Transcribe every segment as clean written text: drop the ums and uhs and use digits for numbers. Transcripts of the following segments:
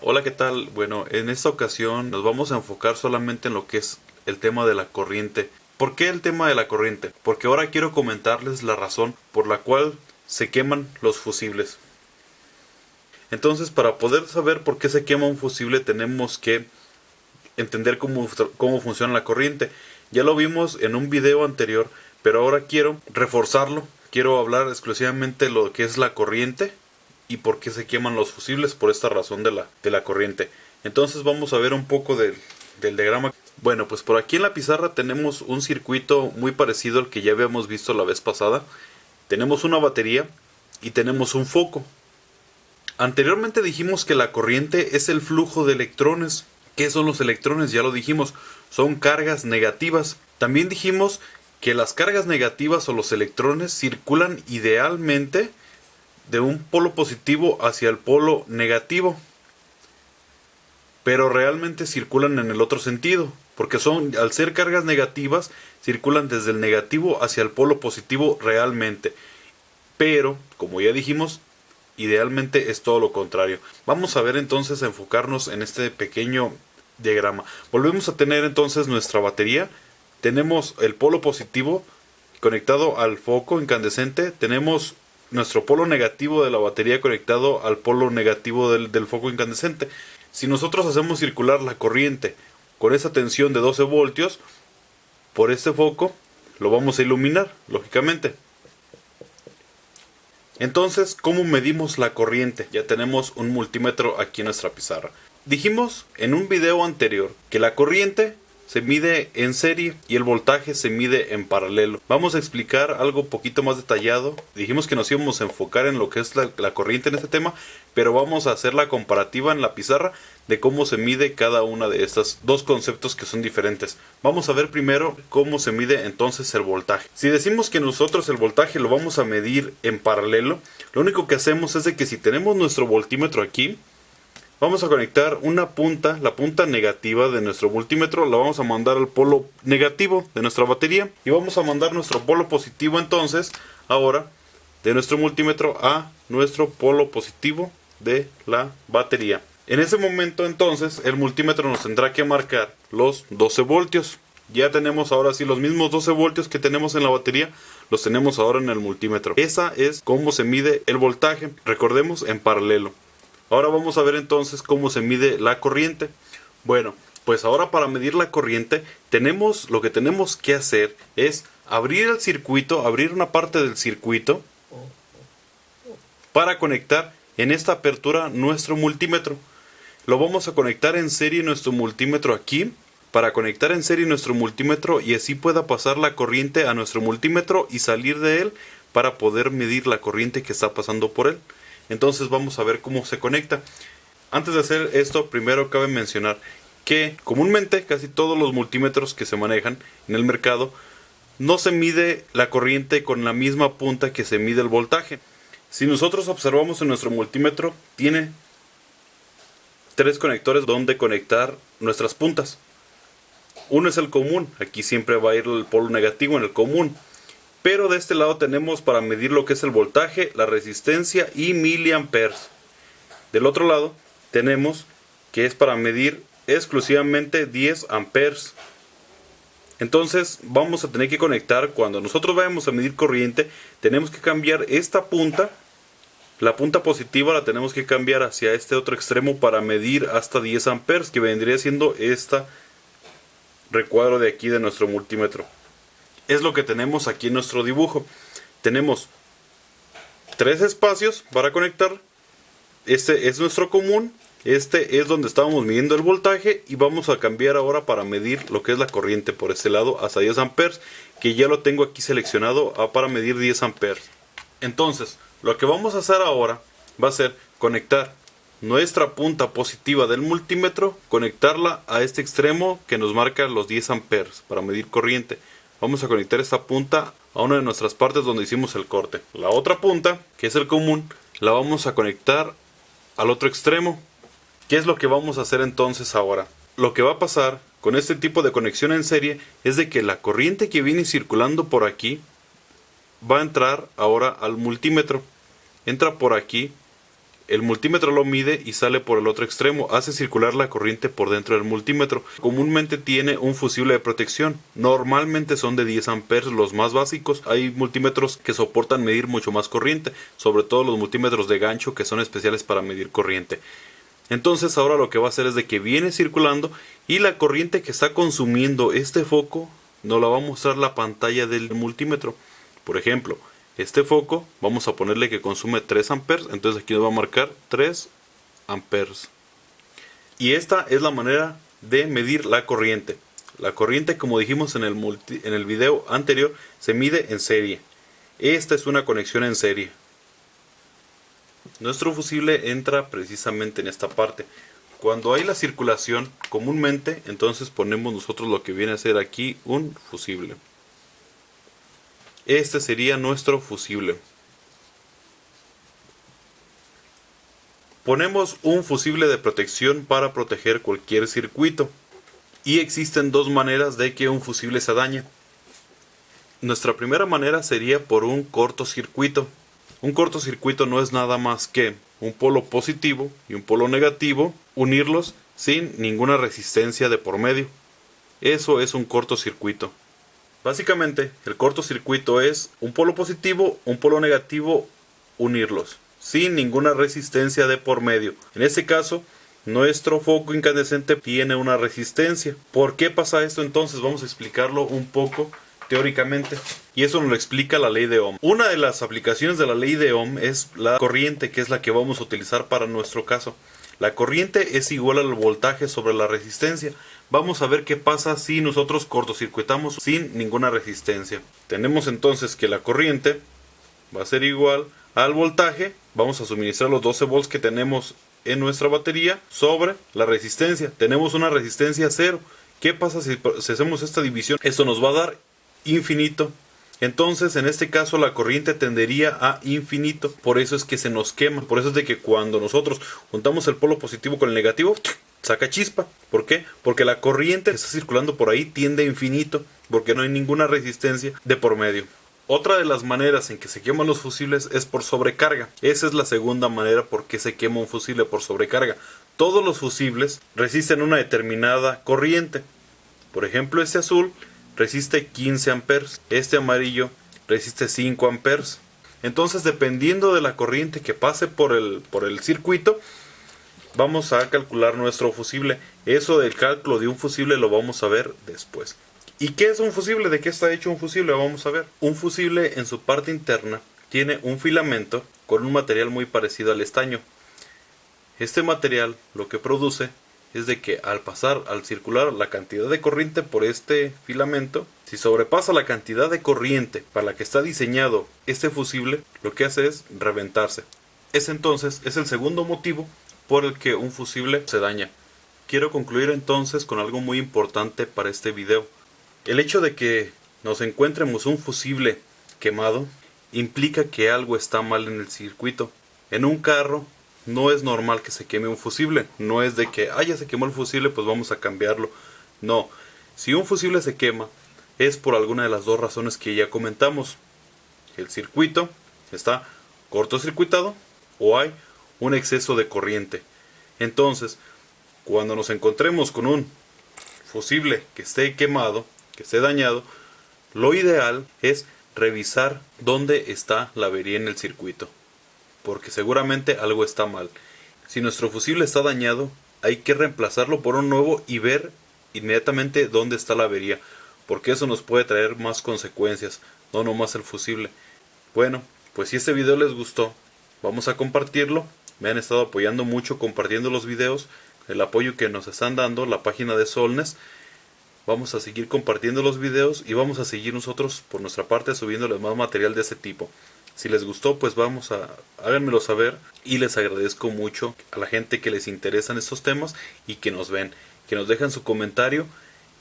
Hola, ¿qué tal? Bueno, en esta ocasión nos vamos a enfocar solamente en lo que es el tema de la corriente. ¿Por qué el tema de la corriente? Porque ahora quiero comentarles la razón por la cual se queman los fusibles. Entonces, para poder saber por qué se quema un fusible, tenemos que entender cómo funciona la corriente. Ya lo vimos en un video anterior, pero ahora quiero reforzarlo. Quiero hablar exclusivamente de lo que es la corriente y por qué se queman los fusibles por esta razón de la corriente. Entonces vamos a ver un poco del diagrama. Bueno, pues por aquí en la pizarra tenemos un circuito muy parecido al que ya habíamos visto la vez pasada. Tenemos una batería y tenemos un foco. Anteriormente dijimos que la corriente es el flujo de electrones. ¿Qué son los electrones? Ya lo dijimos, son cargas negativas. También dijimos que las cargas negativas o los electrones circulan idealmente de un polo positivo hacia el polo negativo, pero realmente circulan en el otro sentido, porque al ser cargas negativas, circulan desde el negativo hacia el polo positivo realmente, pero como ya dijimos, idealmente es todo lo contrario. Vamos a ver entonces a enfocarnos en este pequeño diagrama. Volvemos a tener entonces nuestra batería. Tenemos el polo positivo conectado al foco incandescente. Tenemos nuestro polo negativo de la batería conectado al polo negativo del foco incandescente. Si nosotros hacemos circular la corriente con esa tensión de 12 voltios por este foco, lo vamos a iluminar, lógicamente. Entonces, ¿cómo medimos la corriente? Ya tenemos un multímetro aquí en nuestra pizarra. Dijimos en un video anterior que la corriente se mide en serie y el voltaje se mide en paralelo. Vamos a explicar algo un poquito más detallado. Dijimos que nos íbamos a enfocar en lo que es la corriente en este tema, pero vamos a hacer la comparativa en la pizarra de cómo se mide cada una de estos dos conceptos que son diferentes. Vamos a ver primero cómo se mide entonces el voltaje. Si decimos que nosotros el voltaje lo vamos a medir en paralelo, lo único que hacemos es de que si tenemos nuestro voltímetro aquí, vamos a conectar una punta, la punta negativa de nuestro multímetro, la vamos a mandar al polo negativo de nuestra batería y vamos a mandar nuestro polo positivo entonces, ahora, de nuestro multímetro a nuestro polo positivo de la batería. En ese momento entonces el multímetro nos tendrá que marcar los 12 voltios. Ya tenemos ahora sí los mismos 12 voltios que tenemos en la batería, los tenemos ahora en el multímetro. Esa es cómo se mide el voltaje, recordemos en paralelo. Ahora vamos a ver entonces cómo se mide la corriente. Bueno, pues ahora para medir la corriente lo que tenemos que hacer es abrir el circuito, abrir una parte del circuito para conectar en esta apertura nuestro multímetro. Lo vamos a conectar en serie nuestro multímetro aquí, para conectar en serie nuestro multímetro y así pueda pasar la corriente a nuestro multímetro y salir de él para poder medir la corriente que está pasando por él. Entonces vamos a ver cómo se conecta. Antes de hacer esto, primero cabe mencionar que comúnmente casi todos los multímetros que se manejan en el mercado no se mide la corriente con la misma punta que se mide el voltaje. Si nosotros observamos en nuestro multímetro, tiene 3 conectores donde conectar nuestras puntas. Uno es el común, aquí siempre va a ir el polo negativo en el común. Pero de este lado tenemos para medir lo que es el voltaje, la resistencia y miliamperes. Del otro lado tenemos que es para medir exclusivamente 10 amperes. Entonces vamos a tener que conectar, cuando nosotros vayamos a medir corriente, tenemos que cambiar esta punta. La punta positiva la tenemos que cambiar hacia este otro extremo para medir hasta 10 amperes, que vendría siendo este recuadro de aquí de nuestro multímetro. Es lo que tenemos aquí en nuestro dibujo. Tenemos 3 espacios para conectar. Este es nuestro común. Este es donde estábamos midiendo el voltaje. Y vamos a cambiar ahora para medir lo que es la corriente por este lado hasta 10 amperes. Que ya lo tengo aquí seleccionado para medir 10 amperes. Entonces, lo que vamos a hacer ahora va a ser conectar nuestra punta positiva del multímetro. Conectarla a este extremo que nos marca los 10 amperes para medir corriente. Vamos a conectar esta punta a una de nuestras partes donde hicimos el corte. La otra punta, que es el común, la vamos a conectar al otro extremo. ¿Qué es lo que vamos a hacer entonces ahora? Lo que va a pasar con este tipo de conexión en serie es de que la corriente que viene circulando por aquí va a entrar ahora al multímetro. Entra por aquí El multímetro lo mide y sale por el otro extremo, hace circular la corriente por dentro del multímetro. Comúnmente tiene un fusible de protección, normalmente son de 10 amperes los más básicos. Hay multímetros que soportan medir mucho más corriente, sobre todo los multímetros de gancho que son especiales para medir corriente. Entonces ahora lo que va a hacer es de que viene circulando y la corriente que está consumiendo este foco nos la va a mostrar la pantalla del multímetro. Por ejemplo, este foco vamos a ponerle que consume 3 amperes, entonces aquí nos va a marcar 3 amperes. Y esta es la manera de medir la corriente. La corriente, como dijimos en el video anterior, se mide en serie. Esta es una conexión en serie. Nuestro fusible entra precisamente en esta parte. Cuando hay la circulación, comúnmente, entonces ponemos nosotros lo que viene a ser aquí un fusible. Este sería nuestro fusible. Ponemos un fusible de protección para proteger cualquier circuito. Y existen dos maneras de que un fusible se dañe. Nuestra primera manera sería por un cortocircuito. Un cortocircuito no es nada más que un polo positivo y un polo negativo, unirlos sin ninguna resistencia de por medio. Eso es un cortocircuito. Básicamente, el cortocircuito es un polo positivo, un polo negativo, unirlos, sin ninguna resistencia de por medio. En este caso, nuestro foco incandescente tiene una resistencia. ¿Por qué pasa esto entonces? Vamos a explicarlo un poco teóricamente. Y eso nos lo explica la ley de Ohm. Una de las aplicaciones de la ley de Ohm es la corriente, que es la que vamos a utilizar para nuestro caso. La corriente es igual al voltaje sobre la resistencia. Vamos a ver qué pasa si nosotros cortocircuitamos sin ninguna resistencia. Tenemos entonces que la corriente va a ser igual al voltaje. Vamos a suministrar los 12 volts que tenemos en nuestra batería sobre la resistencia. Tenemos una resistencia 0. ¿Qué pasa si hacemos esta división? Esto nos va a dar infinito. Entonces en este caso la corriente tendería a infinito. Por eso es que se nos quema. Por eso es de que cuando nosotros juntamos el polo positivo con el negativo, saca chispa. ¿Por qué? Porque la corriente que está circulando por ahí tiende a infinito, porque no hay ninguna resistencia de por medio. Otra de las maneras en que se queman los fusibles es por sobrecarga. Esa es la segunda manera por qué se quema un fusible, por sobrecarga. Todos los fusibles resisten una determinada corriente. Por ejemplo, este azul resiste 15 amperes, este amarillo resiste 5 amperes. Entonces, dependiendo de la corriente que pase por el circuito, vamos a calcular nuestro fusible. Eso del cálculo de un fusible lo vamos a ver después. ¿Y qué es un fusible? ¿De qué está hecho un fusible? Vamos a ver. Un fusible en su parte interna tiene un filamento con un material muy parecido al estaño. Este material lo que produce es de que al circular la cantidad de corriente por este filamento, si sobrepasa la cantidad de corriente para la que está diseñado este fusible, lo que hace es reventarse. Ese entonces es el segundo motivo por el que un fusible se daña. Quiero concluir entonces con algo muy importante para este video. El hecho de que nos encontremos un fusible quemado implica que algo está mal en el circuito. En un carro no es normal que se queme un fusible. No es de que, ya se quemó el fusible, pues vamos a cambiarlo. No, si un fusible se quema es por alguna de las dos razones que ya comentamos. El circuito está cortocircuitado o hay un exceso de corriente. Entonces, cuando nos encontremos con un fusible que esté quemado, que esté dañado, lo ideal es revisar dónde está la avería en el circuito, porque seguramente algo está mal. Si nuestro fusible está dañado, hay que reemplazarlo por un nuevo y ver inmediatamente dónde está la avería, porque eso nos puede traer más consecuencias, no nomás el fusible. Bueno, pues si este video les gustó, vamos a compartirlo. Me han estado apoyando mucho compartiendo los videos, el apoyo que nos están dando la página de Solnes. Vamos a seguir compartiendo los videos y vamos a seguir nosotros por nuestra parte subiéndoles más material de este tipo. Si les gustó, pues háganmelo saber, y les agradezco mucho a la gente que les interesan estos temas y que nos ven, que nos dejan su comentario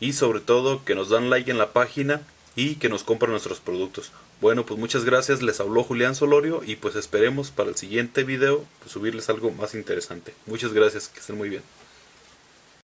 y sobre todo que nos dan like en la página y que nos compran nuestros productos. Bueno, pues muchas gracias, les habló Julián Solorio y pues esperemos para el siguiente video pues subirles algo más interesante. Muchas gracias, que estén muy bien.